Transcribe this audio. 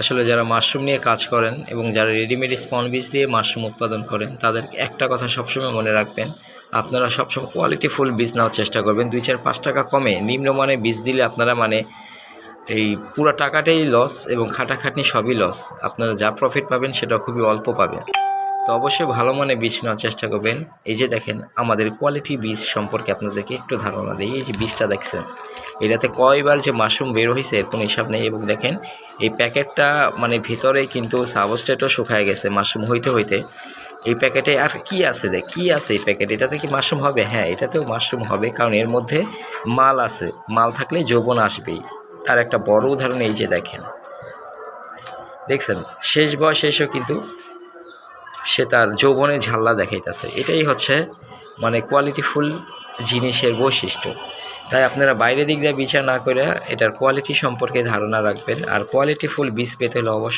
আসলে যারা মাশরুম নিয়ে কাজ করেন এবং যারা রেডিমেড স্পন বীজ দিয়ে মাশরুম উৎপাদন করেন তাদের একটা কথা সবসময় মনে রাখবেন, আপনারা সবসময় কোয়ালিটিফুল বীজ নেওয়ার চেষ্টা করবেন। 2-4-5 টাকা কমে নিম্নমানের বীজ দিলে আপনারা এই পুরো টাকাটাই লস এবং খাটাখাটনি সবই লস। আপনারা যা প্রফিট পাবেন সেটা খুবই অল্প পাবেন। তো অবশ্যই ভালো মানের বীজ নেওয়ার চেষ্টা করবেন। এই যে দেখেন আমাদের কোয়ালিটি বীজ সম্পর্কে আপনাদেরকে একটু ধারণা দিই। এই যে বীজটা দেখছেন, এটাতে কয়বার যে মাশরুম বের হয়েছে এর কোনো হিসাব নেই। এবং দেখেন এই প্যাকেটটা ভিতরেই কিন্তু সাবস্ট্রেটও শুকায় গেছে মাশরুম হইতে হইতে। এই প্যাকেটে আর কি আছে, কি আছে এই প্যাকেটে? এটাতে কি মাশরুম হবে? হ্যাঁ, এটাতেও মাশরুম হবে, কারণ এর মধ্যে মাল আছে। মাল থাকলে যৌবন আসবেই। তার একটা বড় উদাহরণ এই যে দেখছেন শেষ বয়স এসেও কিন্তু সে তার যৌবনের ঝাল্লা দেখাইতেছে। এটাই হচ্ছে কোয়ালিটিফুল জিনিসের বৈশিষ্ট্য। তাই আপনারা বাইরের দিক দিয়ে বিচার না করে এটার কোয়ালিটি সম্পর্কে ধারণা রাখবেন। আর কোয়ালিটিফুল বীজ পেতে হলে অবশ্যই